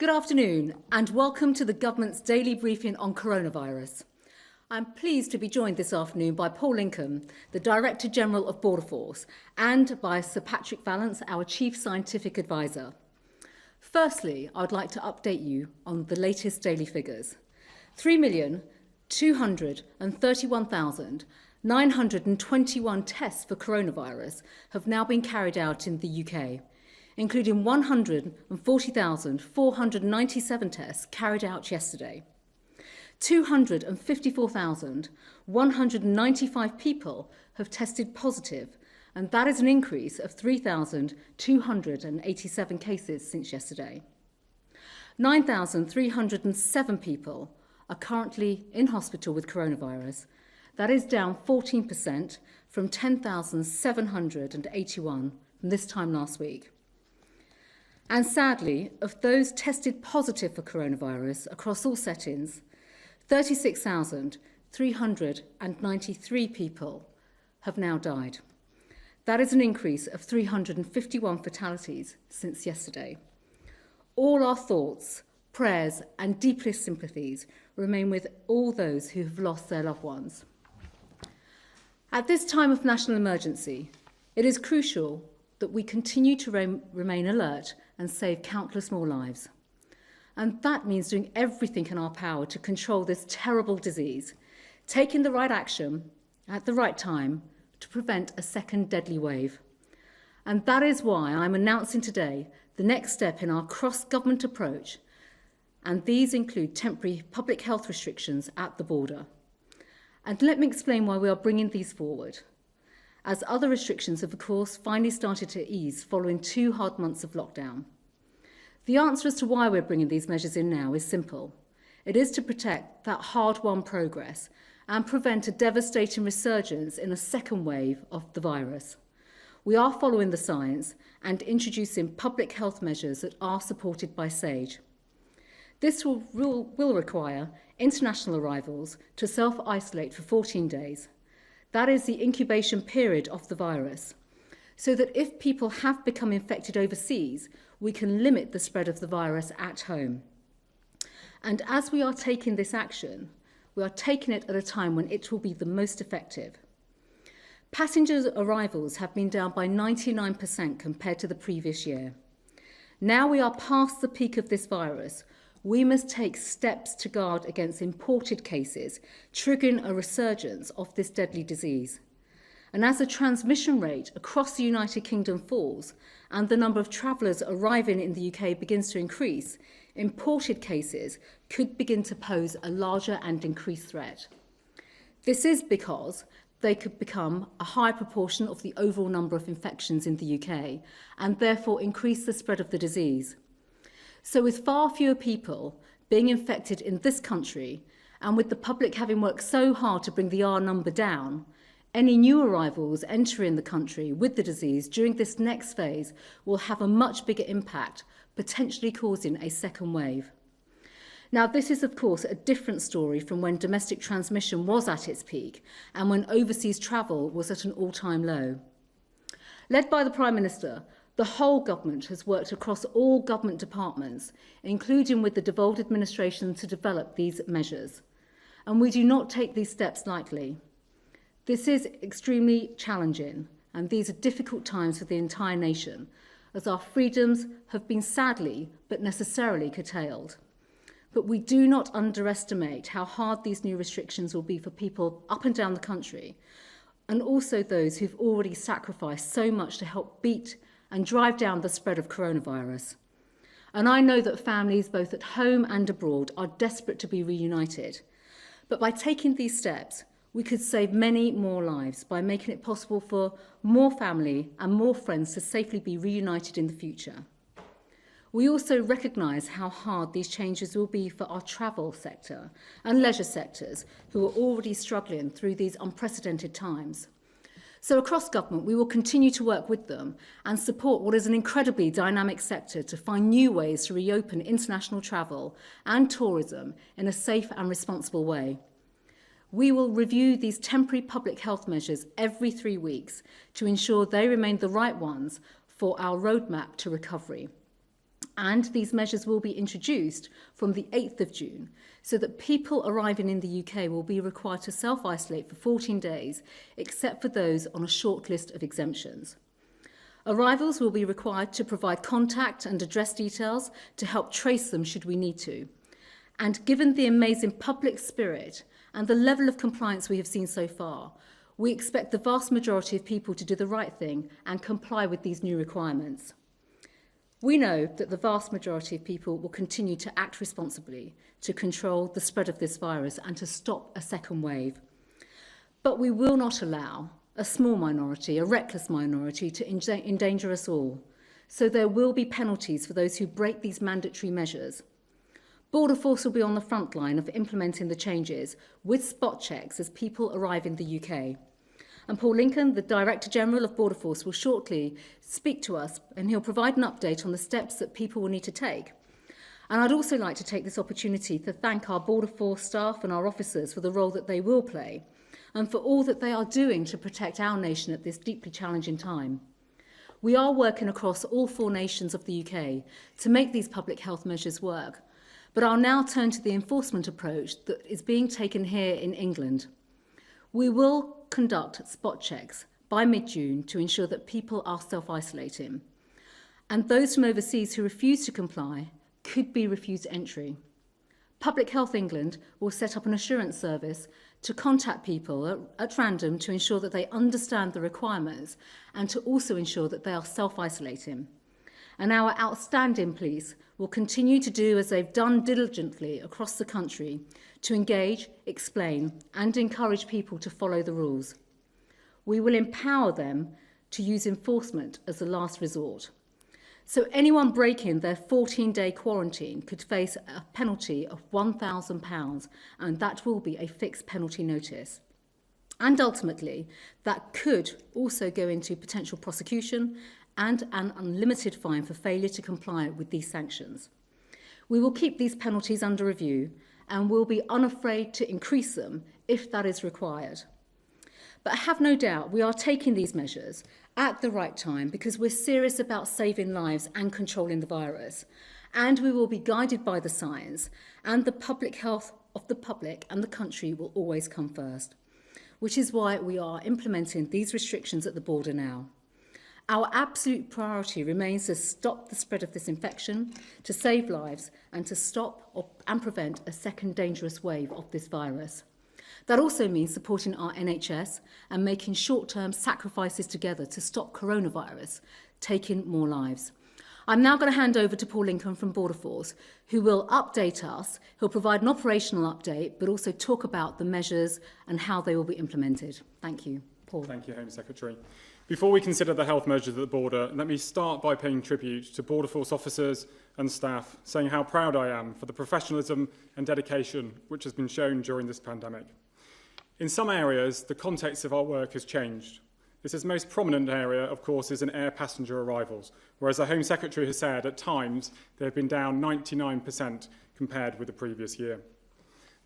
Good afternoon and welcome to the Government's daily briefing on coronavirus. I'm pleased to be joined this afternoon by Paul Lincoln, the Director General of Border Force, and by Sir Patrick Vallance, our Chief Scientific Advisor. Firstly, I'd like to update you on the latest daily figures. 3,231,921 tests for coronavirus have now been carried out in the UK, including 140,497 tests carried out yesterday. 254,195 people have tested positive, and that is an increase of 3,287 cases since yesterday. 9,307 people are currently in hospital with coronavirus. That is down 14% from 10,781 from this time last week. And sadly, of those tested positive for coronavirus across all settings, 36,393 people have now died. That is an increase of 351 fatalities since yesterday. All our thoughts, prayers and deepest sympathies remain with all those who have lost their loved ones. At this time of national emergency, it is crucial that we continue to remain alert and save countless more lives. And that means doing everything in our power to control this terrible disease, taking the right action at the right time to prevent a second deadly wave. And that is why I'm announcing today the next step in our cross-government approach, and these include temporary public health restrictions at the border. And let me explain why we are bringing these forward, as other restrictions have, of course, finally started to ease following 2 hard months of lockdown. The answer as to why we're bringing these measures in now is simple. It is to protect that hard-won progress and prevent a devastating resurgence in a second wave of the virus. We are following the science and introducing public health measures that are supported by SAGE. This will require international arrivals to self-isolate for 14 days. That is the incubation period of the virus, so that if people have become infected overseas, we can limit the spread of the virus at home. And as we are taking this action, we are taking it at a time when it will be the most effective. Passenger arrivals have been down by 99% compared to the previous year. Now we are past the peak of this virus. We must take steps to guard against imported cases, triggering a resurgence of this deadly disease. And as the transmission rate across the United Kingdom falls and the number of travellers arriving in the UK begins to increase, imported cases could begin to pose a larger and increased threat. This is because they could become a high proportion of the overall number of infections in the UK and therefore increase the spread of the disease. So with far fewer people being infected in this country, and with the public having worked so hard to bring the R number down, any new arrivals entering the country with the disease during this next phase will have a much bigger impact, potentially causing a second wave. Now, this is, of course, a different story from when domestic transmission was at its peak and when overseas travel was at an all-time low. Led by the Prime Minister, the whole government has worked across all government departments, including with the devolved administration, to develop these measures. And we do not take these steps lightly. This is extremely challenging, and these are difficult times for the entire nation, as our freedoms have been sadly but necessarily curtailed. But we do not underestimate how hard these new restrictions will be for people up and down the country, and also those who've already sacrificed so much to help beat and drive down the spread of coronavirus. And I know that families both at home and abroad are desperate to be reunited. But by taking these steps, we could save many more lives by making it possible for more family and more friends to safely be reunited in the future. We also recognise how hard these changes will be for our travel sector and leisure sectors who are already struggling through these unprecedented times. So across government, we will continue to work with them and support what is an incredibly dynamic sector to find new ways to reopen international travel and tourism in a safe and responsible way. We will review these temporary public health measures every 3 weeks to ensure they remain the right ones for our roadmap to recovery. And these measures will be introduced from the 8th of June, so that people arriving in the UK will be required to self-isolate for 14 days, except for those on a short list of exemptions. Arrivals will be required to provide contact and address details to help trace them should we need to. And given the amazing public spirit and the level of compliance we have seen so far, we expect the vast majority of people to do the right thing and comply with these new requirements. We know that the vast majority of people will continue to act responsibly to control the spread of this virus and to stop a second wave. But we will not allow a small minority, a reckless minority, to endanger us all. So there will be penalties for those who break these mandatory measures. Border Force will be on the front line of implementing the changes with spot checks as people arrive in the UK. And Paul Lincoln, the Director General of Border Force, will shortly speak to us and he'll provide an update on the steps that people will need to take. And I'd also like to take this opportunity to thank our Border Force staff and our officers for the role that they will play and for all that they are doing to protect our nation at this deeply challenging time. We are working across all 4 nations of the UK to make these public health measures work, but I'll now turn to the enforcement approach that is being taken here in England. We will conduct spot checks by mid-June to ensure that people are self-isolating, and those from overseas who refuse to comply could be refused entry. Public Health England will set up an assurance service to contact people at random to ensure that they understand the requirements and to also ensure that they are self-isolating. And our outstanding police will continue to do as they've done diligently across the country to engage, explain and encourage people to follow the rules. We will empower them to use enforcement as the last resort. So anyone breaking their 14-day quarantine could face a penalty of £1,000, and that will be a fixed penalty notice. And ultimately, that could also go into potential prosecution and an unlimited fine for failure to comply with these sanctions. We will keep these penalties under review and will be unafraid to increase them if that is required. But have no doubt we are taking these measures at the right time because we're serious about saving lives and controlling the virus. And we will be guided by the science, and the public health of the public and the country will always come first, which is why we are implementing these restrictions at the border now. Our absolute priority remains to stop the spread of this infection, to save lives, and to stop and prevent a second dangerous wave of this virus. That also means supporting our NHS and making short-term sacrifices together to stop coronavirus taking more lives. I'm now going to hand over to Paul Lincoln from Border Force, who will update us. He'll provide an operational update, but also talk about the measures and how they will be implemented. Thank you. Paul. Thank you, Home Secretary. Before we consider the health measures at the border, let me start by paying tribute to Border Force officers and staff, saying how proud I am for the professionalism and dedication which has been shown during this pandemic. In some areas, the context of our work has changed. This is most prominent area, of course, is in air passenger arrivals, whereas the Home Secretary has said at times they have been down 99% compared with the previous year.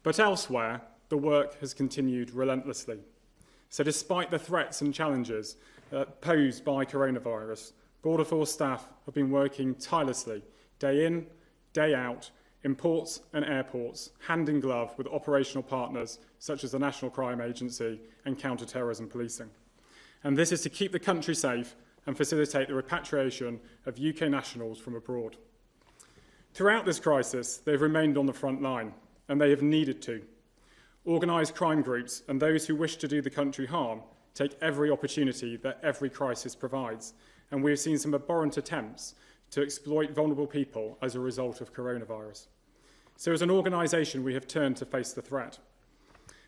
But elsewhere, the work has continued relentlessly. So despite the threats and challenges posed by coronavirus, Border Force staff have been working tirelessly, day in, day out, in ports and airports, hand in glove with operational partners such as the National Crime Agency and counter-terrorism policing. And this is to keep the country safe and facilitate the repatriation of UK nationals from abroad. Throughout this crisis, they've remained on the front line, and they have needed to. Organised crime groups and those who wish to do the country harm take every opportunity that every crisis provides, and we have seen some abhorrent attempts to exploit vulnerable people as a result of coronavirus. So as an organisation, we have turned to face the threat.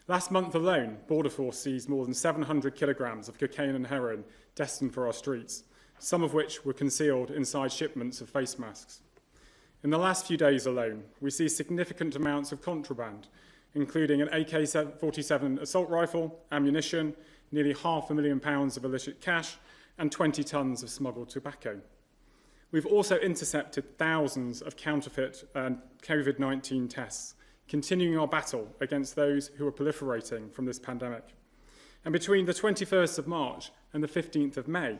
Last month alone, Border Force seized more than 700 kilograms of cocaine and heroin destined for our streets, some of which were concealed inside shipments of face masks. In the last few days alone, we see significant amounts of contraband, including an AK-47 assault rifle, ammunition, nearly £500,000 of illicit cash, and 20 tonnes of smuggled tobacco. We've also intercepted thousands of counterfeit and COVID-19 tests, continuing our battle against those who are proliferating from this pandemic. And between the 21st of March and the 15th of May,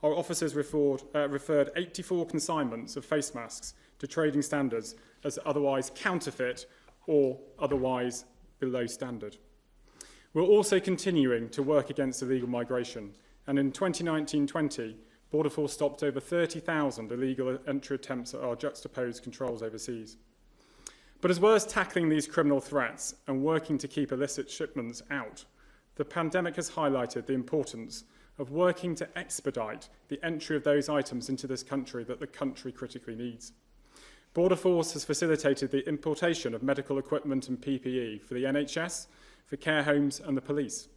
our officers referred 84 consignments of face masks to trading standards as otherwise counterfeit or otherwise below standard. We're also continuing to work against illegal migration, and in 2019-20, Border Force stopped over 30,000 illegal entry attempts at our juxtaposed controls overseas. But as well as tackling these criminal threats and working to keep illicit shipments out, the pandemic has highlighted the importance of working to expedite the entry of those items into this country that the country critically needs. Border Force has facilitated the importation of medical equipment and PPE for the NHS, for care homes and the police,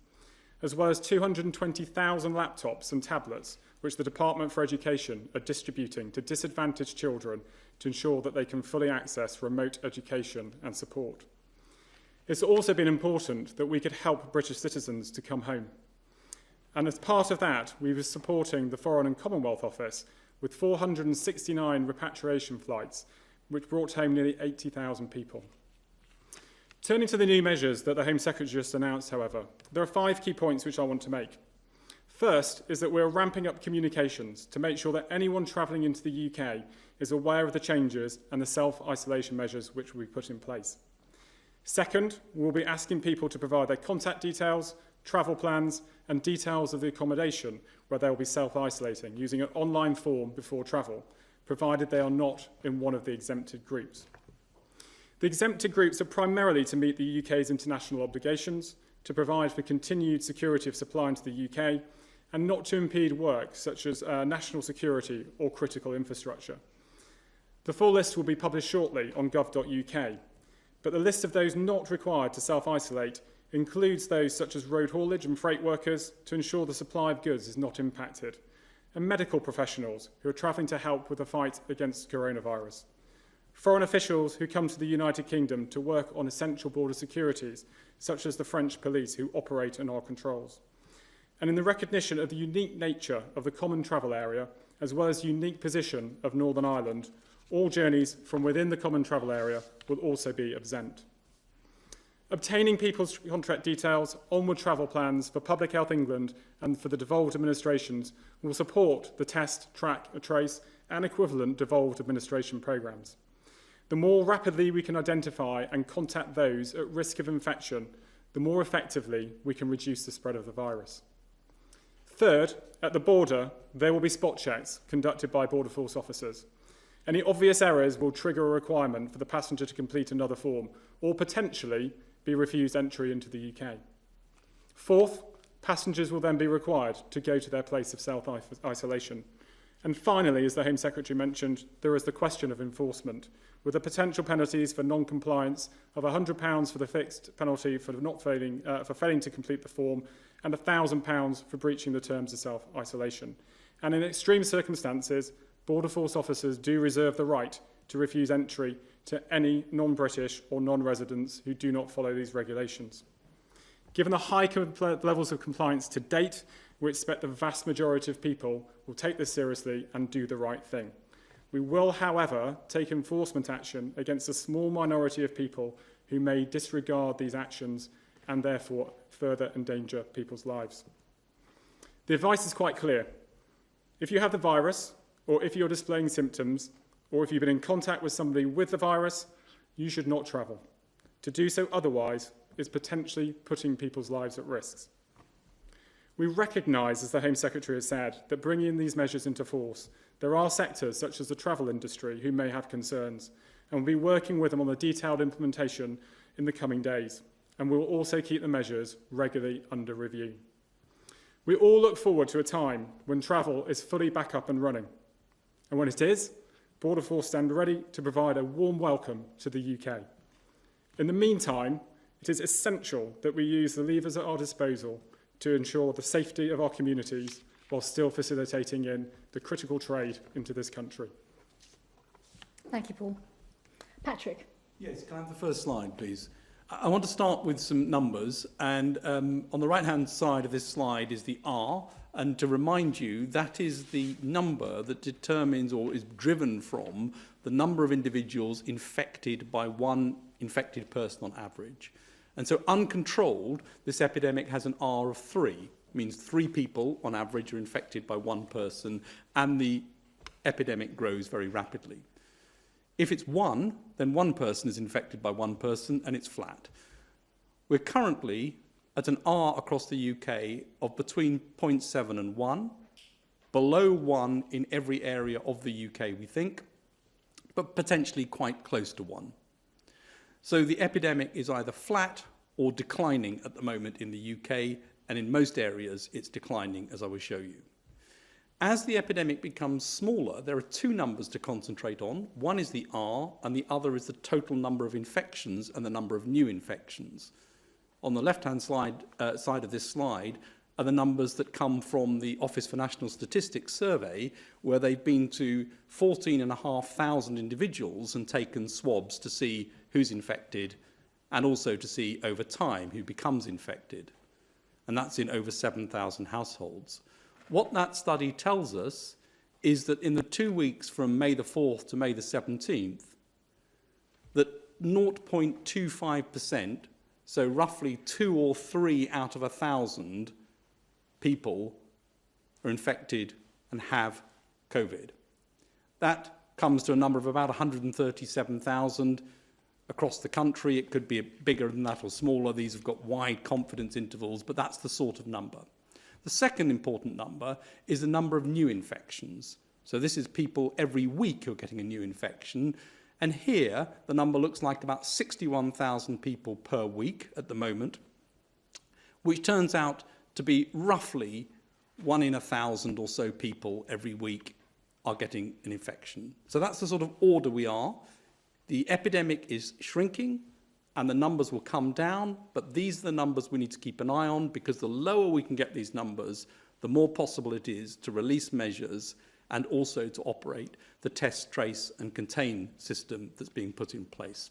as well as 220,000 laptops and tablets which the Department for Education are distributing to disadvantaged children to ensure that they can fully access remote education and support. It's also been important that we could help British citizens to come home. And as part of that, we were supporting the Foreign and Commonwealth Office with 469 repatriation flights, which brought home nearly 80,000 people. Turning to the new measures that the Home Secretary just announced, however, there are 5 key points which I want to make. First is that we're ramping up communications to make sure that anyone travelling into the UK is aware of the changes and the self-isolation measures which we put in place. Second, we'll be asking people to provide their contact details, travel plans and details of the accommodation where they'll be self-isolating using an online form before travel, provided they are not in one of the exempted groups. The exempted groups are primarily to meet the UK's international obligations, to provide for continued security of supply into the UK, and not to impede work such as national security or critical infrastructure. The full list will be published shortly on gov.uk, but the list of those not required to self-isolate includes those such as road haulage and freight workers to ensure the supply of goods is not impacted, and medical professionals who are travelling to help with the fight against coronavirus. Foreign officials who come to the United Kingdom to work on essential border securities, such as the French police who operate in our controls. And in the recognition of the unique nature of the common travel area, as well as the unique position of Northern Ireland, all journeys from within the common travel area will also be exempt. Obtaining people's contract details, onward travel plans for Public Health England and for the devolved administrations will support the test, track, trace and equivalent devolved administration programmes. The more rapidly we can identify and contact those at risk of infection, the more effectively we can reduce the spread of the virus. Third, at the border, there will be spot checks conducted by Border Force officers. Any obvious errors will trigger a requirement for the passenger to complete another form or potentially be refused entry into the UK. Fourth, passengers will then be required to go to their place of self-isolation. And finally, as the Home Secretary mentioned, there is the question of enforcement, with the potential penalties for non-compliance of £100 for the fixed penalty for failing to complete the form and £1,000 for breaching the terms of self-isolation. And in extreme circumstances, Border Force officers do reserve the right to refuse entry to any non-British or non-residents who do not follow these regulations. Given the high levels of compliance to date, we expect the vast majority of people will take this seriously and do the right thing. We will, however, take enforcement action against a small minority of people who may disregard these actions and therefore further endanger people's lives. The advice is quite clear. If you have the virus, or if you're displaying symptoms, or if you've been in contact with somebody with the virus, you should not travel. To do so otherwise is potentially putting people's lives at risk. We recognise, as the Home Secretary has said, that bringing these measures into force, there are sectors such as the travel industry who may have concerns, and we'll be working with them on the detailed implementation in the coming days, and we will also keep the measures regularly under review. We all look forward to a time when travel is fully back up and running, and when it is, Border Force stand ready to provide a warm welcome to the UK. In the meantime, it is essential that we use the levers at our disposal to ensure the safety of our communities while still facilitating in the critical trade into this country. Thank you, Paul. Patrick. Yes, can I have the first slide, please? I want to start with some numbers, and on the right-hand side of this slide is the R, and to remind you, that is the number that determines or is driven from the number of individuals infected by one infected person on average. And so uncontrolled, this epidemic has an R of 3, means 3 people on average are infected by 1 person, and the epidemic grows very rapidly. If it's 1, then 1 person is infected by 1 person, and it's flat. We're currently at an R across the UK of between 0.7 and 1, below 1 in every area of the UK, we think, but potentially quite close to 1. So the epidemic is either flat or declining at the moment in the UK, and in most areas it's declining, as I will show you. As the epidemic becomes smaller, there are 2 numbers to concentrate on. One is the R, and the other is the total number of infections and the number of new infections. On the left-hand side of this slide are the numbers that come from the Office for National Statistics survey, where they've been to 14,500 individuals and taken swabs to see who's infected and also to see over time who becomes infected. And that's in over 7,000 households. What that study tells us is that in the 2 weeks from May the 4th to May the 17th, that 0.25%, so roughly 2 or 3 out of 1,000 people are infected and have COVID. That comes to a number of about 137,000 across the country. It could be bigger than that or smaller. These have got wide confidence intervals, but that's the sort of number. The second important number is the number of new infections. So this is people every week who are getting a new infection. And here, the number looks like about 61,000 people per week at the moment, which turns out to be roughly 1 in 1,000 or so people every week are getting an infection. So that's the sort of order we are. The epidemic is shrinking, and the numbers will come down, but these are the numbers we need to keep an eye on, because the lower we can get these numbers, the more possible it is to release measures and also to operate the test, trace and contain system that's being put in place.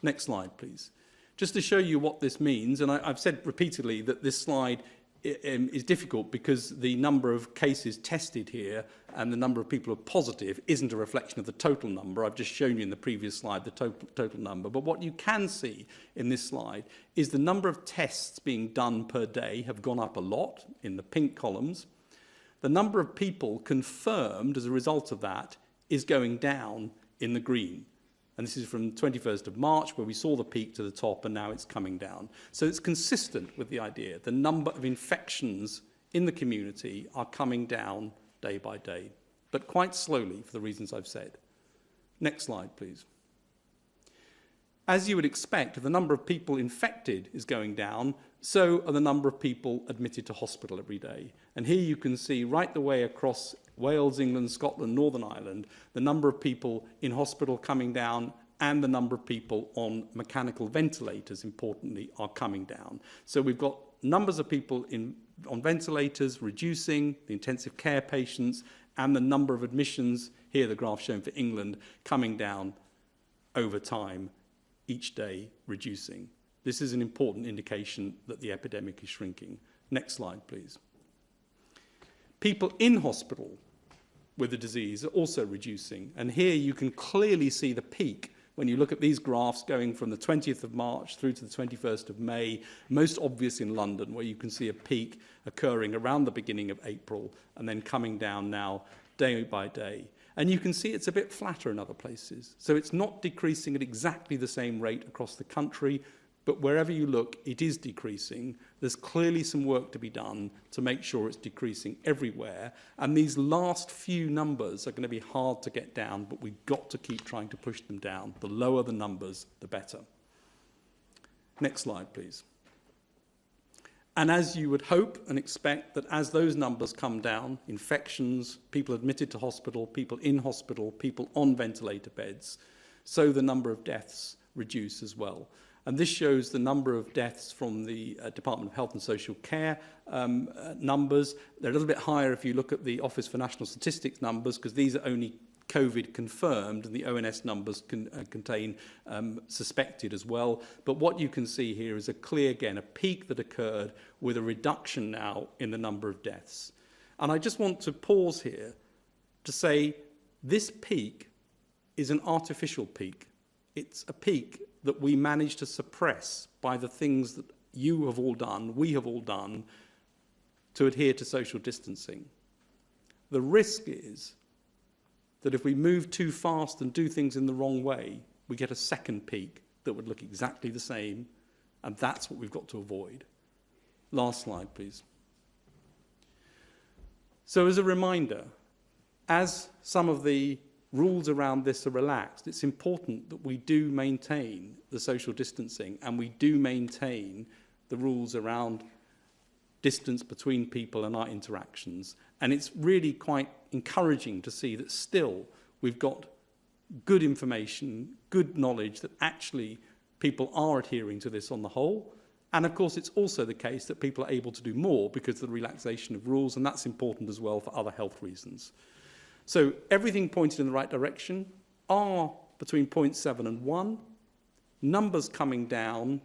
Next slide, please. Just to show you what this means, and I've said repeatedly that this slide is difficult because the number of cases tested here and the number of people who are positive isn't a reflection of the total number. I've just shown you in the previous slide the total number. But what you can see in this slide is the number of tests being done per day have gone up a lot in the pink columns. The number of people confirmed as a result of that is going down in the green. And this is from 21st of March, where we saw the peak to the top, and now it's coming down. So it's consistent with the idea. The number of infections in the community are coming down day by day, but quite slowly for the reasons I've said. Next slide, please. As you would expect, if the number of people infected is going down, so are the number of people admitted to hospital every day. And here you can see right the way across Wales, England, Scotland, Northern Ireland, the number of people in hospital coming down and the number of people on mechanical ventilators, importantly, are coming down. So we've got numbers of people on ventilators reducing, the intensive care patients, and the number of admissions, here the graph shown for England, coming down over time, each day reducing. This is an important indication that the epidemic is shrinking. Next slide, please. People in hospital with the disease are also reducing. And here you can clearly see the peak when you look at these graphs going from the 20th of March through to the 21st of May, most obvious in London, where you can see a peak occurring around the beginning of April and then coming down now day by day. And you can see it's a bit flatter in other places. So it's not decreasing at exactly the same rate across the country, but wherever you look, it is decreasing. There's clearly some work to be done to make sure it's decreasing everywhere. And these last few numbers are going to be hard to get down, but we've got to keep trying to push them down. The lower the numbers, the better. Next slide, please. And as you would hope and expect that as those numbers come down, infections, people admitted to hospital, people in hospital, people on ventilator beds, so the number of deaths reduce as well. And this shows the number of deaths from the Department of Health and Social Care numbers. They're a little bit higher if you look at the Office for National Statistics numbers, because these are only COVID confirmed, and the ONS numbers contain suspected as well. But what you can see here is a peak that occurred with a reduction now in the number of deaths. And I just want to pause here to say this peak is an artificial peak. It's a peak that we managed to suppress by the things that you have all done, we have all done, to adhere to social distancing. The risk is that if we move too fast and do things in the wrong way, we get a second peak that would look exactly the same, and that's what we've got to avoid. Last slide, please. So as a reminder, as some of the rules around this are relaxed, it's important that we do maintain the social distancing and we do maintain the rules around distance between people and our interactions. And it's really quite encouraging to see that still we've got good information, good knowledge that actually people are adhering to this on the whole. And of course, it's also the case that people are able to do more because of the relaxation of rules, and that's important as well for other health reasons. So everything pointed in the right direction, R between 0.7 and 1, numbers coming down,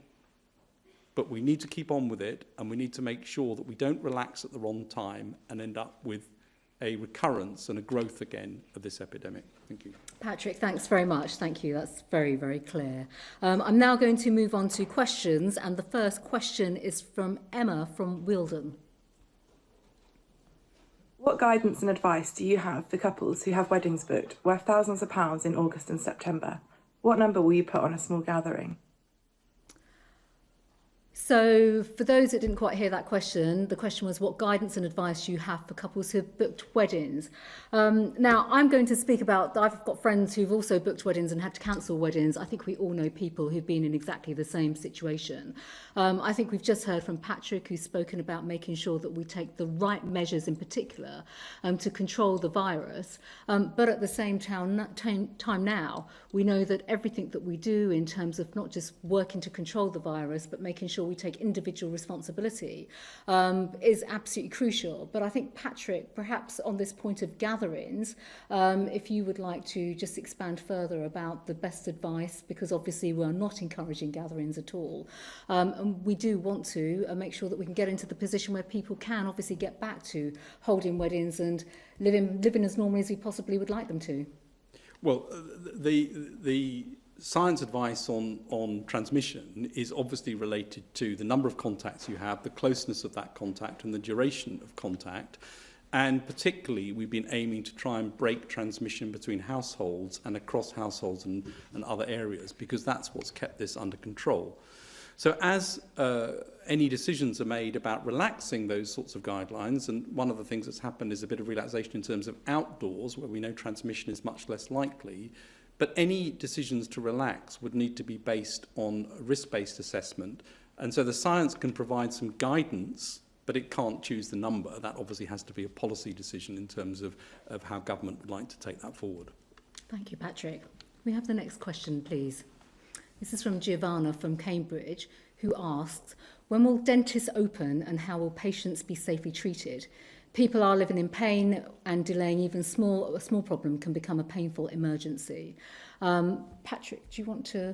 but we need to keep on with it, and we need to make sure that we don't relax at the wrong time and end up with a recurrence and a growth again of this epidemic. Thank you. Patrick, thanks very much. Thank you. That's very, very clear. I'm now going to move on to questions, and the first question is from Emma from Wealdon. What guidance and advice do you have for couples who have weddings booked worth thousands of pounds in August and September? What number will you put on a small gathering? So for those that didn't quite hear that question, the question was what guidance and advice you have for couples who have booked weddings. Now, I'm going to speak about, I've got friends who've also booked weddings and had to cancel weddings. I think we all know people who've been in exactly the same situation. I think we've just heard from Patrick, who's spoken about making sure that we take the right measures in particular to control the virus. But at the same time now, we know that everything that we do in terms of not just working to control the virus, but making sure we take individual responsibility is absolutely crucial. But I think, Patrick, perhaps on this point of gatherings, if you would like to just expand further about the best advice, because obviously we're not encouraging gatherings at all. And we do want to make sure that we can get into the position where people can obviously get back to holding weddings and living as normally as we possibly would like them to. Well, the science advice on transmission is obviously related to the number of contacts you have, the closeness of that contact and the duration of contact. And particularly, we've been aiming to try and break transmission between households and across households and other areas, because that's what's kept this under control. So as any decisions are made about relaxing those sorts of guidelines, and one of the things that's happened is a bit of relaxation in terms of outdoors, where we know transmission is much less likely, but any decisions to relax would need to be based on a risk-based assessment. And so the science can provide some guidance, but it can't choose the number. That obviously has to be a policy decision in terms of how government would like to take that forward. Thank you, Patrick. We have the next question, please. This is from Giovanna from Cambridge, who asks, when will dentists open and how will patients be safely treated? People are living in pain, and delaying even a small problem can become a painful emergency. Patrick, do you want to?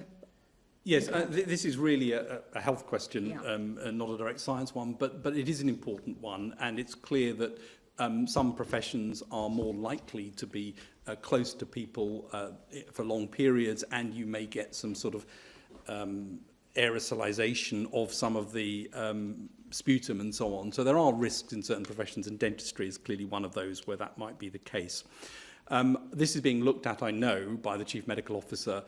Yes, this is really a health question, and not a direct science one, but it is an important one, and it's clear that some professions are more likely to be close to people for long periods, and you may get some sort of aerosolization of some of the sputum and so on. So there are risks in certain professions, and dentistry is clearly one of those where that might be the case. This is being looked at, I know, by the Chief Medical Officer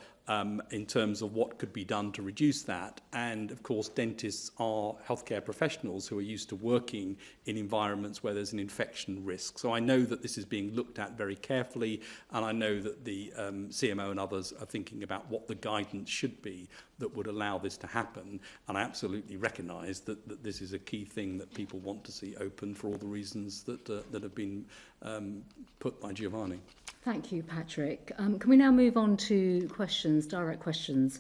in terms of what could be done to reduce that. And of course, dentists are healthcare professionals who are used to working in environments where there's an infection risk. So I know that this is being looked at very carefully, and I know that the CMO and others are thinking about what the guidance should be that would allow this to happen. And I absolutely recognise that this is a key thing that people want to see open for all the reasons that have been put by Giovanni. Thank you, Patrick. Can we now move on to questions, direct questions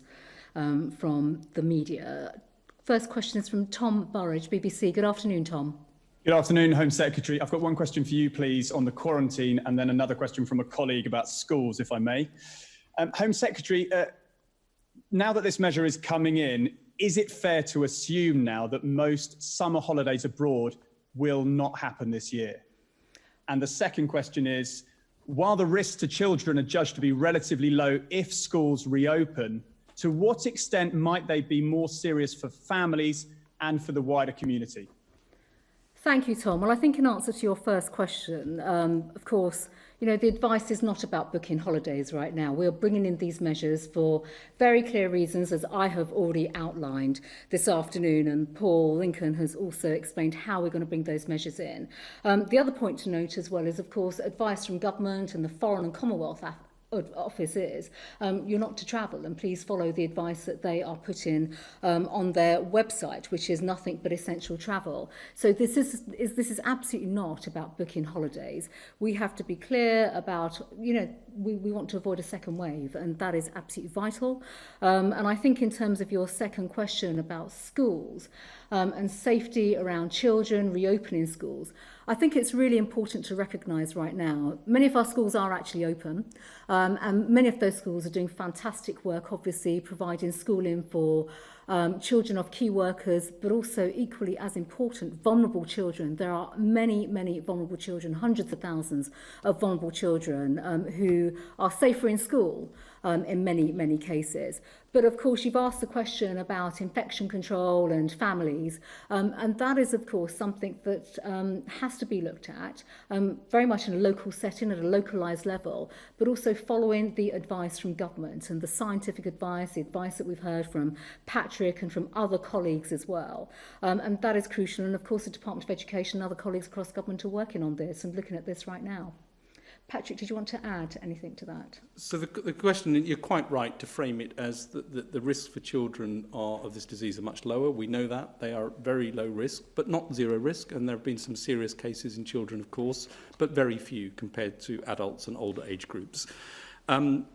from the media? First question is from Tom Burridge, BBC. Good afternoon, Tom. Good afternoon, Home Secretary. I've got one question for you, please, on the quarantine, and then another question from a colleague about schools, if I may. Home Secretary, now that this measure is coming in, is it fair to assume now that most summer holidays abroad will not happen this year? And the second question is, while the risks to children are judged to be relatively low if schools reopen, to what extent might they be more serious for families and for the wider community? Thank you, Tom. Well, I think in answer to your first question, of course, the advice is not about booking holidays right now. We're bringing in these measures for very clear reasons, as I have already outlined this afternoon, and Paul Lincoln has also explained how we're going to bring those measures in. The other point to note as well is, of course, advice from government and the Foreign and Commonwealth Office is you're not to travel, and please follow the advice that they are putting on their website, which is nothing but essential travel. So this is absolutely not about booking holidays. We have to be clear about, we want to avoid a second wave, and that is absolutely vital. And I think in terms of your second question about schools and safety around children reopening schools, I think it's really important to recognise right now, many of our schools are actually open, and many of those schools are doing fantastic work, obviously, providing schooling for children of key workers, but also equally as important, vulnerable children. There are many, many vulnerable children, hundreds of thousands of vulnerable children who are safer in school in many, many cases. But of course, you've asked the question about infection control and families, and that is, of course, something that has to be looked at very much in a local setting, at a localised level, but also following the advice from government and the scientific advice, the advice that we've heard from Patrick and from other colleagues as well. And that is crucial. And of course, the Department of Education and other colleagues across government are working on this and looking at this right now. Patrick, did you want to add anything to that? So the question, you're quite right to frame it as the risks for children of this disease are much lower. We know that. They are very low risk, but not zero risk. And there have been some serious cases in children, of course, but very few compared to adults and older age groups. The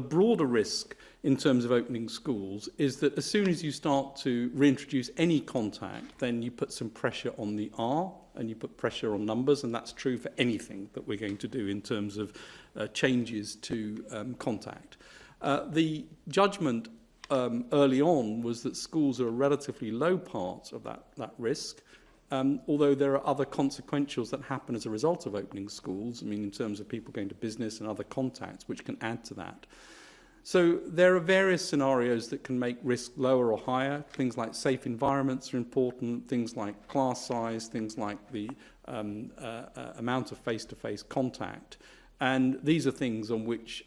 broader risk in terms of opening schools is that as soon as you start to reintroduce any contact, then you put some pressure on the R and you put pressure on numbers, and that's true for anything that we're going to do in terms of changes to contact. The judgment early on was that schools are a relatively low part of that risk, although there are other consequentials that happen as a result of opening schools, in terms of people going to business and other contacts, which can add to that. So there are various scenarios that can make risk lower or higher. Things like safe environments are important, things like class size, things like the amount of face-to-face contact. And these are things on which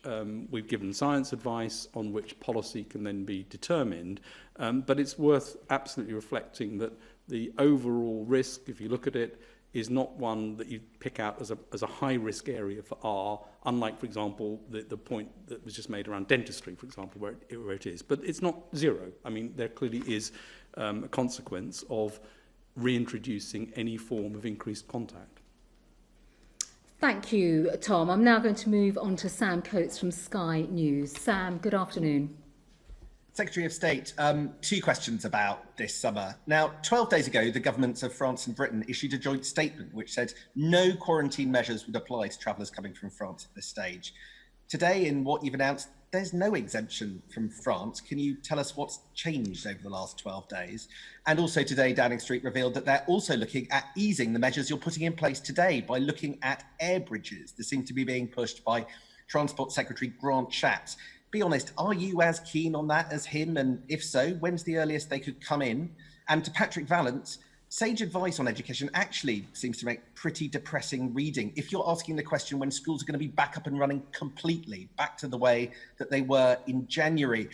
we've given science advice, on which policy can then be determined. But it's worth absolutely reflecting that the overall risk, if you look at it, is not one that you pick out as a high-risk area for R, unlike, for example, the point that was just made around dentistry, for example, where it is. But it's not zero. There clearly is a consequence of reintroducing any form of increased contact. Thank you, Tom. I'm now going to move on to Sam Coates from Sky News. Sam, good afternoon. Secretary of State, two questions about this summer. Now, 12 days ago, the governments of France and Britain issued a joint statement which said no quarantine measures would apply to travellers coming from France at this stage. Today, in what you've announced, there's no exemption from France. Can you tell us what's changed over the last 12 days? And also today, Downing Street revealed that they're also looking at easing the measures you're putting in place today by looking at air bridges. This seems to be being pushed by Transport Secretary Grant Shapps. Be honest, are you as keen on that as him? And if so, when's the earliest they could come in? And to Patrick Vallance, sage advice on education actually seems to make pretty depressing reading. If you're asking the question when schools are going to be back up and running completely, back to the way that they were in January,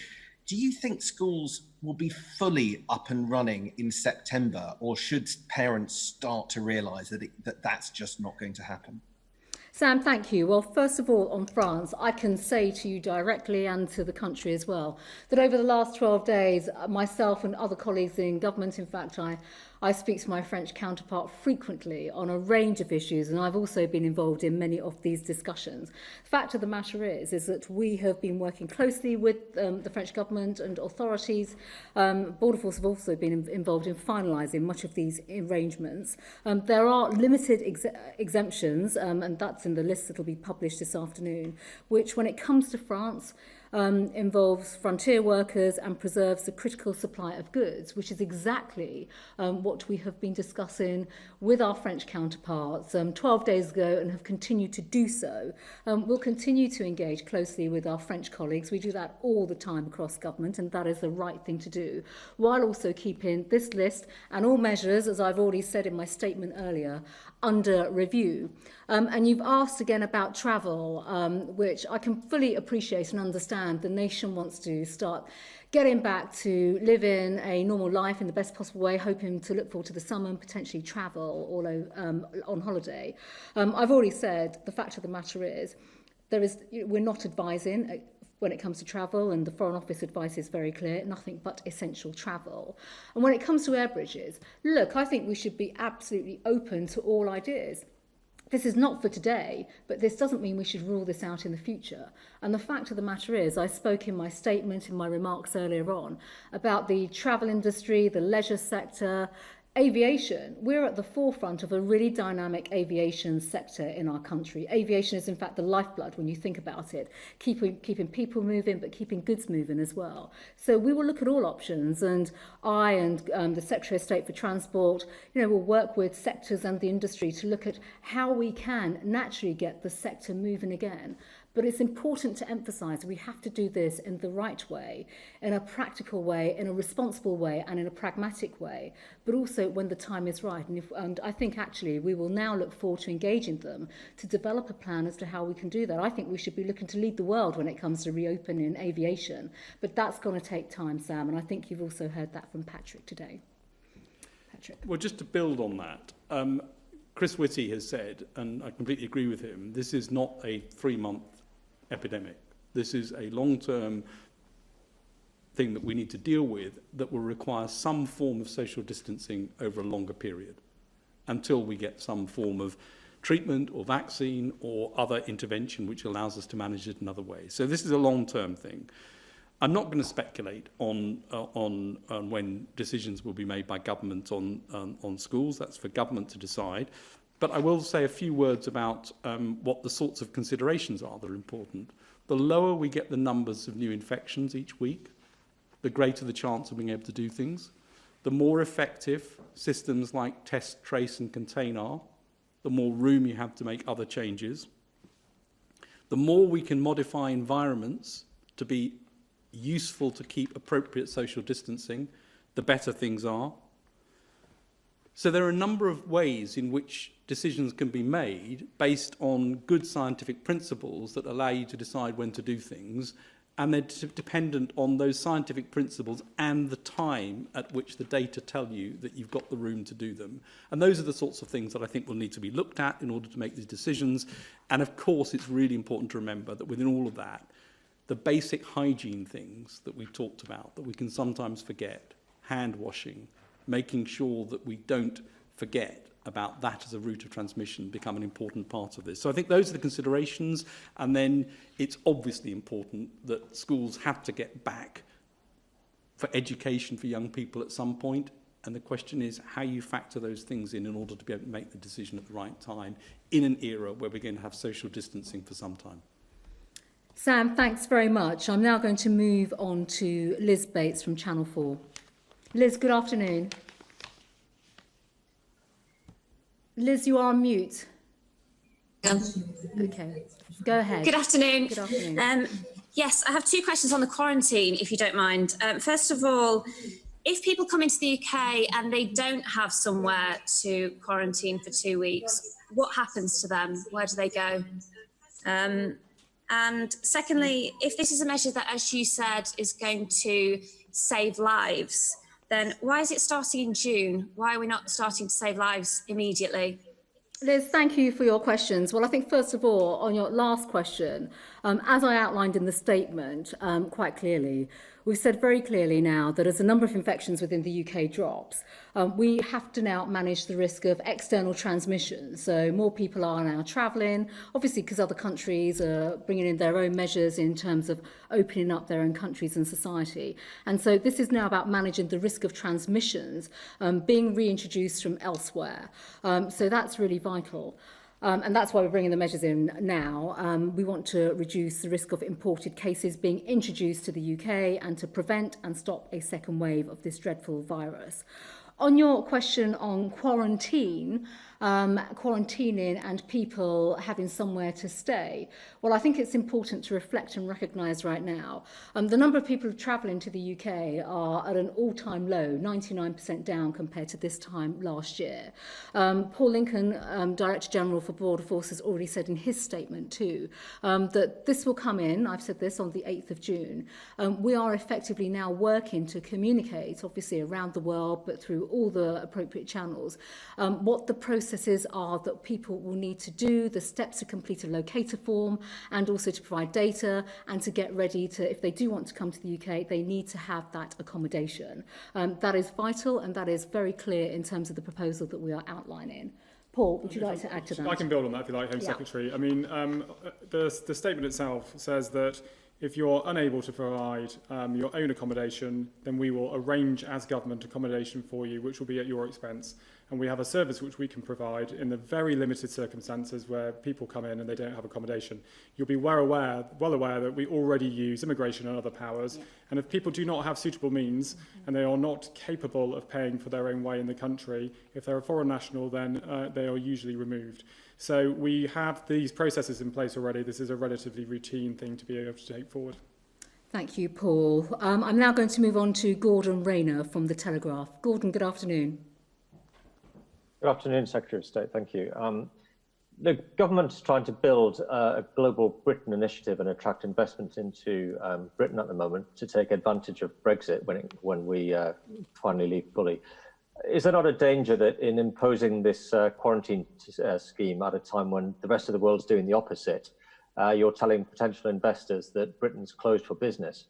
do you think schools will be fully up and running in September, or should parents start to realise that that's just not going to happen? Sam, thank you. Well, first of all, on France, I can say to you directly and to the country as well that over the last 12 days, myself and other colleagues in government, in fact, I speak to my French counterpart frequently on a range of issues, and I've also been involved in many of these discussions. The fact of the matter is that we have been working closely with the French government and authorities. Border Force have also been involved in finalising much of these arrangements. There are limited exemptions, and that's in the list that will be published this afternoon, which when it comes to France, involves frontier workers and preserves the critical supply of goods, which is exactly what we have been discussing with our French counterparts 12 days ago and have continued to do so. We'll continue to engage closely with our French colleagues. We do that all the time across government, and that is the right thing to do, while also keeping this list and all measures, as I've already said in my statement earlier, under review. And you've asked again about travel, which I can fully appreciate and understand. The nation wants to start getting back to living a normal life in the best possible way, hoping to look forward to the summer and potentially travel all on holiday. I've already said the fact of the matter is, we're not advising when it comes to travel, and the Foreign Office advice is very clear, nothing but essential travel. And when it comes to air bridges, look, I think we should be absolutely open to all ideas. This is not for today, but this doesn't mean we should rule this out in the future. And the fact of the matter is, I spoke in my statement, in my remarks earlier on, about the travel industry, the leisure sector, aviation. We're at the forefront of a really dynamic aviation sector in our country. Aviation is in fact the lifeblood when you think about it, keeping people moving but keeping goods moving as well. So we will look at all options, and I and the Secretary of State for Transport, will work with sectors and the industry to look at how we can naturally get the sector moving again. But it's important to emphasise we have to do this in the right way, in a practical way, in a responsible way, and in a pragmatic way, but also when the time is right. And I think actually we will now look forward to engaging them to develop a plan as to how we can do that. I think we should be looking to lead the world when it comes to reopening aviation, but that's going to take time, Sam, and I think you've also heard that from Patrick today. Patrick. Well, just to build on that, Chris Whitty has said, and I completely agree with him, this is not a 3-month epidemic. This is a long-term thing that we need to deal with that will require some form of social distancing over a longer period until we get some form of treatment or vaccine or other intervention which allows us to manage it another way. So this is a long-term thing. I'm not going to speculate on when decisions will be made by government on schools. That's for government to decide. But I will say a few words about what the sorts of considerations are that are important. The lower we get the numbers of new infections each week, the greater the chance of being able to do things. The more effective systems like test, trace and contain are, the more room you have to make other changes. The more we can modify environments to be useful to keep appropriate social distancing, the better things are. So there are a number of ways in which decisions can be made based on good scientific principles that allow you to decide when to do things, and they're dependent on those scientific principles and the time at which the data tell you that you've got the room to do them. And those are the sorts of things that I think will need to be looked at in order to make these decisions. And of course, it's really important to remember that within all of that, the basic hygiene things that we've talked about, that we can sometimes forget, hand washing, making sure that we don't forget about that as a route of transmission, become an important part of this. So I think those are the considerations, and then it's obviously important that schools have to get back for education for young people at some point, and the question is how you factor those things in order to be able to make the decision at the right time in an era where we're going to have social distancing for some time. Sam, thanks very much. I'm now going to move on to Liz Bates from Channel 4. Liz, good afternoon. Liz, you are on mute. Okay, go ahead. Good afternoon. Good afternoon. Yes, I have two questions on the quarantine, if you don't mind. First of all, if people come into the UK and they don't have somewhere to quarantine for 2 weeks, what happens to them? Where do they go? And secondly, if this is a measure that, as you said, is going to save lives, then why is it starting in June? Why are we not starting to save lives immediately? Liz, thank you for your questions. Well, I think first of all, on your last question, as I outlined in the statement quite clearly, we've said very clearly now that as the number of infections within the UK drops, we have to now manage the risk of external transmission. So more people are now travelling, obviously because other countries are bringing in their own measures in terms of opening up their own countries and society. And so this is now about managing the risk of transmissions being reintroduced from elsewhere. So that's really vital. And that's why we're bringing the measures in now. We want to reduce the risk of imported cases being introduced to the UK and to prevent and stop a second wave of this dreadful virus. On your question on quarantine, quarantining and people having somewhere to stay, well, I think it's important to reflect and recognise right now the number of people travelling to the UK are at an all-time low, 99% down compared to this time last year. Paul Lincoln, Director General for Border Force, has already said in his statement too that this will come in, I've said this, on the 8th of June. We are effectively now working to communicate, obviously around the world, but through all the appropriate channels, what the processes are that people will need to do, the steps to complete a locator form, and also to provide data and to get ready to, if they do want to come to the UK, they need to have that accommodation. That is vital, and that is very clear in terms of the proposal that we are outlining. Paul, would you like to add to that? I can build on that if you like, Home Secretary. I mean, the statement itself says that if you're unable to provide your own accommodation, then we will arrange as government accommodation for you, which will be at your expense. And we have a service which we can provide in the very limited circumstances where people come in and they don't have accommodation. You'll be well aware that we already use immigration and other powers. Yeah. And if people do not have suitable means and they are not capable of paying for their own way in the country, if they're a foreign national, then they are usually removed. So we have these processes in place already. This is a relatively routine thing to be able to take forward. Thank you, Paul. I'm now going to move on to Gordon Rayner from the Telegraph. Gordon, good afternoon. Good afternoon, Secretary of State. Thank you. The government is trying to build a global Britain initiative and attract investment into Britain at the moment to take advantage of Brexit when we finally leave fully. Is there not a danger that in imposing this quarantine scheme at a time when the rest of the world's doing the opposite, you're telling potential investors that Britain's closed for business?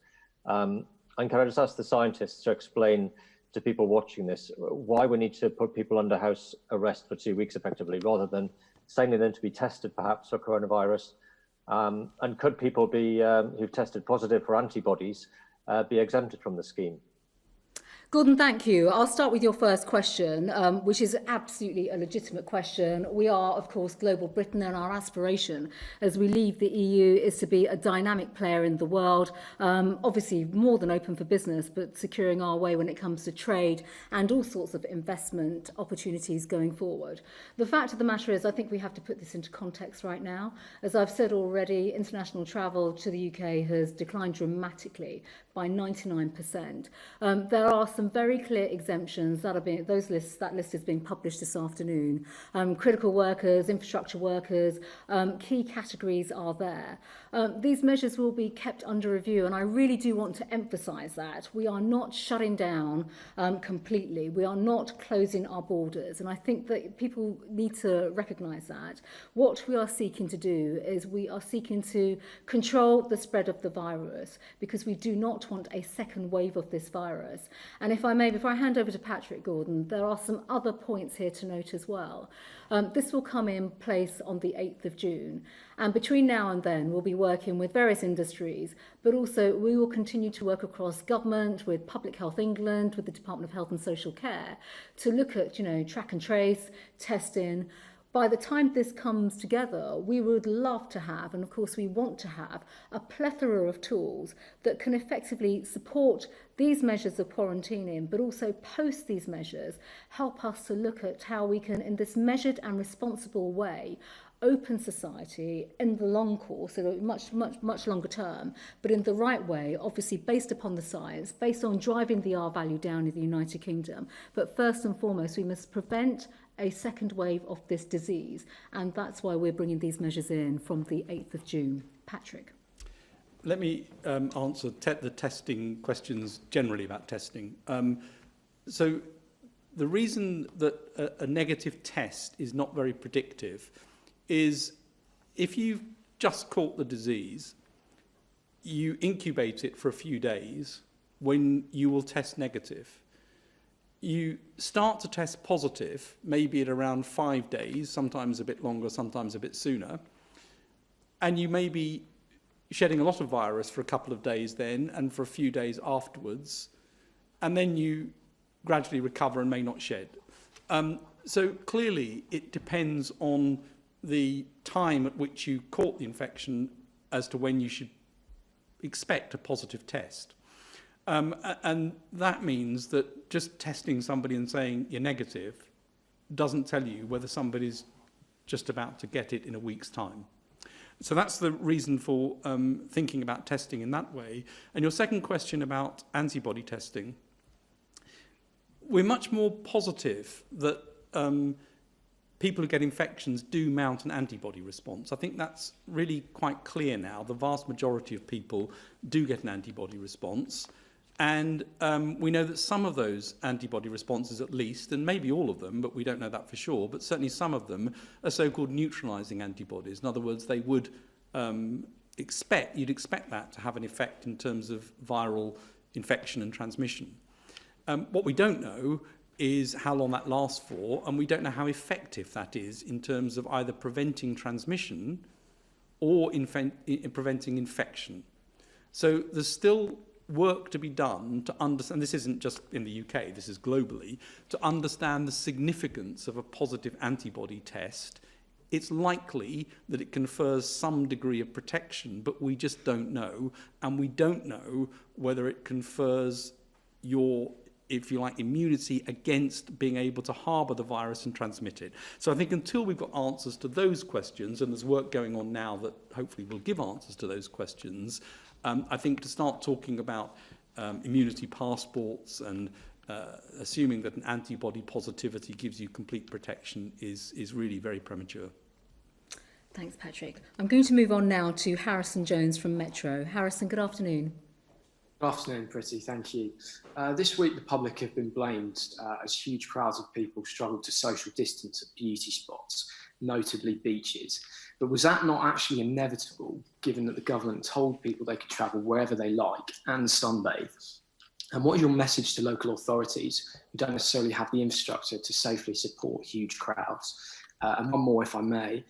And can I just ask the scientists to explain to people watching this why we need to put people under house arrest for 2 weeks effectively, rather than sending them to be tested perhaps for coronavirus? And could people be who've tested positive for antibodies be exempted from the scheme? Gordon, thank you. I'll start with your first question, which is absolutely a legitimate question. We are, of course, global Britain, and our aspiration as we leave the EU is to be a dynamic player in the world, obviously more than open for business, but securing our way when it comes to trade and all sorts of investment opportunities going forward. The fact of the matter is, I think we have to put this into context right now. As I've said already, international travel to the UK has declined dramatically by 99%. There are some very clear exemptions that are being, that list is being published this afternoon. Critical workers, infrastructure workers, key categories are there. These measures will be kept under review, and I really do want to emphasise that. We are not shutting down completely. We are not closing our borders, and I think that people need to recognise that. What we are seeking to do is we are seeking to control the spread of the virus, because we do not want a second wave of this virus. And if I may, before I hand over to Patrick, Gordon, there are some other points here to note as well. This will come in place on the 8th of June. And between now and then, we'll be working with various industries, but also we will continue to work across government, with Public Health England, with the Department of Health and Social Care, to look at, track and trace, testing. By the time this comes together, we would love to have, and of course we want to have, a plethora of tools that can effectively support these measures of quarantining, but also post these measures, help us to look at how we can, in this measured and responsible way, open society in the long course, so much longer term, but in the right way, obviously based upon the science, based on driving the R value down in the United Kingdom. But first and foremost, we must prevent a second wave of this disease, and that's why we're bringing these measures in from the 8th of June. Patrick. Let me answer the testing questions generally about testing. So the reason that a negative test is not very predictive is if you've just caught the disease, you incubate it for a few days when you will test negative. You start to test positive, maybe at around 5 days, sometimes a bit longer, sometimes a bit sooner, and you may be shedding a lot of virus for a couple of days then, and for a few days afterwards, and then you gradually recover and may not shed. So clearly it depends on the time at which you caught the infection as to when you should expect a positive test. And that means that just testing somebody and saying you're negative doesn't tell you whether somebody's just about to get it in a week's time. So that's the reason for thinking about testing in that way. And your second question about antibody testing, we're much more positive that people who get infections do mount an antibody response. I think that's really quite clear now. The vast majority of people do get an antibody response. And we know that some of those antibody responses, at least, and maybe all of them, but we don't know that for sure, but certainly some of them are so-called neutralizing antibodies. In other words, they would you'd expect that to have an effect in terms of viral infection and transmission. What we don't know is how long that lasts for, and we don't know how effective that is in terms of either preventing transmission or preventing infection. So there's still work to be done to understand, this isn't just in the UK, this is globally, to understand the significance of a positive antibody test. It's likely that it confers some degree of protection, but we just don't know, and we don't know whether it confers your, if you like, immunity against being able to harbour the virus and transmit it. So I think until we've got answers to those questions, and there's work going on now that hopefully will give answers to those questions, I think to start talking about immunity passports and assuming that an antibody positivity gives you complete protection is really very premature. Thanks, Patrick. I'm going to move on now to Harrison Jones from Metro. Harrison, good afternoon. Good afternoon, Priti. Thank you. This week, the public have been blamed as huge crowds of people struggled to social distance at beauty spots, notably beaches. But was that not actually inevitable, given that the government told people they could travel wherever they like and sunbathe? And what is your message to local authorities who don't necessarily have the infrastructure to safely support huge crowds? And one more, if I may.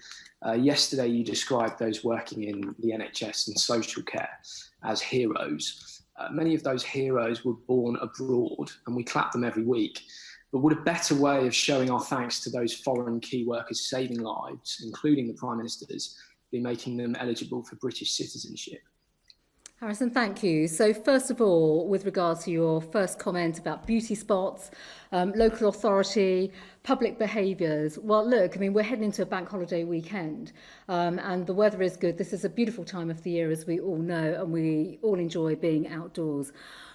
Yesterday, you described those working in the NHS and social care as heroes. Many of those heroes were born abroad, and we clap them every week. But would a better way of showing our thanks to those foreign key workers saving lives, including the Prime Minister's, be making them eligible for British citizenship? Harrison, thank you. So first of all, with regards to your first comment about beauty spots, local authority, public behaviours, well, look, I mean, we're heading into a bank holiday weekend and the weather is good. This is a beautiful time of the year, as we all know, and we all enjoy being outdoors.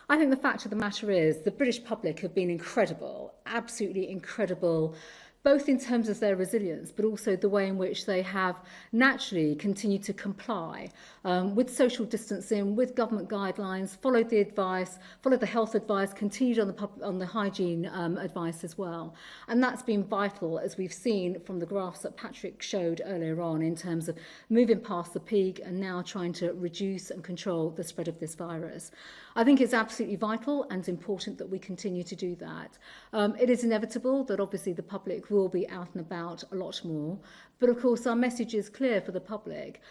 I think the fact of the matter is the British public have been incredible, absolutely incredible, both in terms of their resilience, but also the way in which they have naturally continued to comply with social distancing, with government guidelines, followed the advice, followed the health advice, continued on the hygiene advice as well. And that's been vital, as we've seen from the graphs that Patrick showed earlier on, in terms of moving past the peak and now trying to reduce and control the spread of this virus. I think it's absolutely vital and important that we continue to do that. It is inevitable that obviously the public will be out and about a lot more. But of course, our message is clear for the public.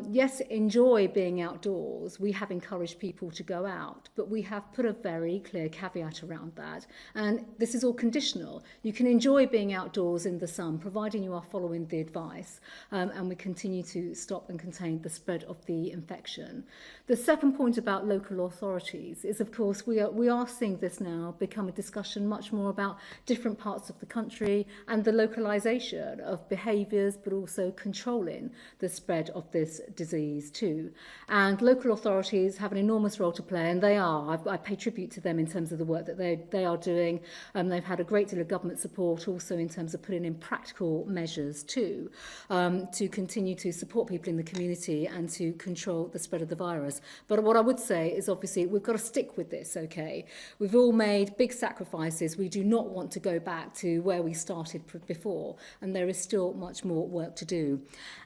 Yes, enjoy being outdoors. We have encouraged people to go out, but we have put a very clear caveat around that. And this is all conditional. You can enjoy being outdoors in the sun, providing you are following the advice, and we continue to stop and contain the spread of the infection. The second point about local authorities is, of course, we are seeing this now become a discussion much more about different parts of the country and the localisation of behaviours, but also controlling the spread of this disease too. And local authorities have an enormous role to play, and they are. I pay tribute to them in terms of the work that they are doing. They've had a great deal of government support also in terms of putting in practical measures too, to continue to support people in the community and to control the spread of the virus. But what I would say is obviously we've got to stick with this, okay? We've all made big sacrifices. We do not want to go back to where we started before, and there is still much more work to do.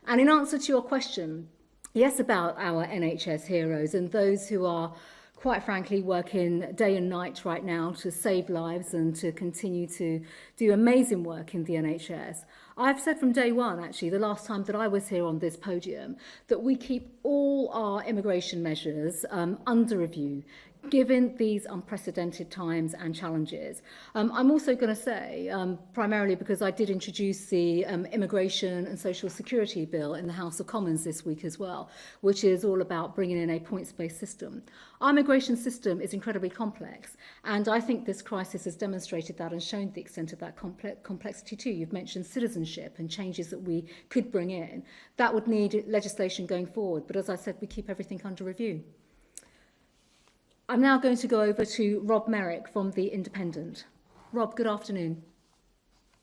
And in answer to your question, yes, about our NHS heroes and those who are quite frankly working day and night right now to save lives and to continue to do amazing work in the NHS. I've said from day one, actually, the last time that I was here on this podium, that we keep all our immigration measures under review, given these unprecedented times and challenges. I'm also going to say, primarily because I did introduce the Immigration and Social Security Bill in the House of Commons this week as well, which is all about bringing in a points-based system. Our immigration system is incredibly complex, and I think this crisis has demonstrated that and shown the extent of that complexity too. You've mentioned citizenship and changes that we could bring in. That would need legislation going forward, but as I said, we keep everything under review. I'm now going to go over to Rob Merrick from The Independent. Rob, good afternoon.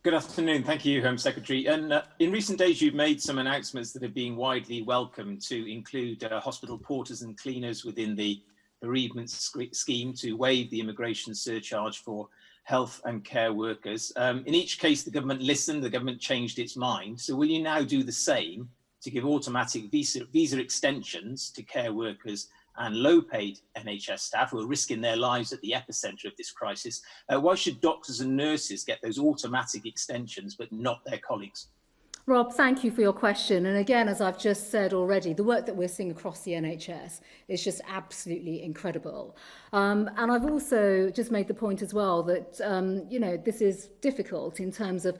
Good afternoon. Thank you, Home Secretary. And in recent days, you've made some announcements that are being widely welcomed to include hospital porters and cleaners within the bereavement scheme, to waive the immigration surcharge for health and care workers. In each case, the government listened, the government changed its mind. So will you now do the same to give automatic visa extensions to care workers and low-paid NHS staff who are risking their lives at the epicenter of this crisis? Why should doctors and nurses get those automatic extensions but not their colleagues? Rob, thank you for your question. And again, as I've just said already, the work that we're seeing across the NHS is just absolutely incredible. And I've also just made the point as well that, this is difficult in terms of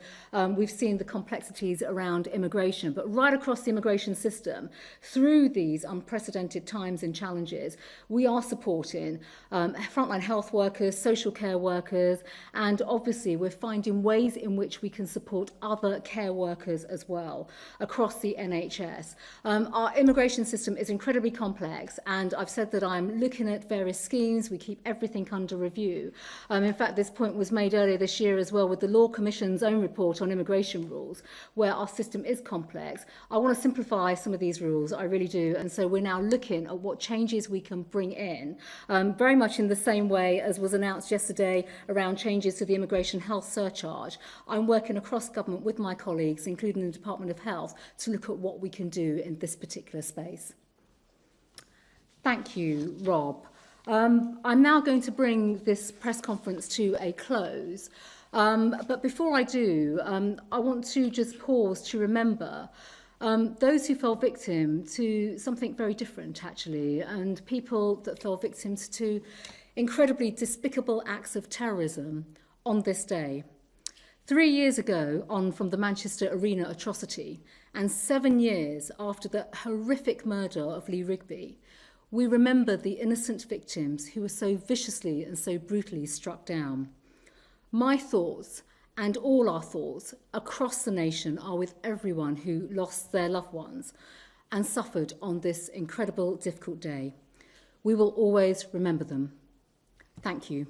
we've seen the complexities around immigration, but right across the immigration system, through these unprecedented times and challenges, we are supporting frontline health workers, social care workers, and obviously we're finding ways in which we can support other care workers as well across the NHS. Our immigration system is incredibly complex, and I've said that I'm looking at various schemes. We keep everything under review. In fact, this point was made earlier this year as well with the Law Commission's own report on immigration rules, where our system is complex. I want to simplify some of these rules, I really do, and so we're now looking at what changes we can bring in, very much in the same way as was announced yesterday around changes to the immigration health surcharge. I'm working across government with my colleagues, including the Department of Health, to look at what we can do in this particular space. Thank you, Rob. I'm now going to bring this press conference to a close. But before I do, I want to just pause to remember those who fell victim to something very different, actually, and people that fell victims to incredibly despicable acts of terrorism on this day. 3 years ago, on from the Manchester Arena atrocity, and 7 years after the horrific murder of Lee Rigby, we remember the innocent victims who were so viciously and so brutally struck down. My thoughts, and all our thoughts across the nation, are with everyone who lost their loved ones and suffered on this incredible, difficult day. We will always remember them. Thank you.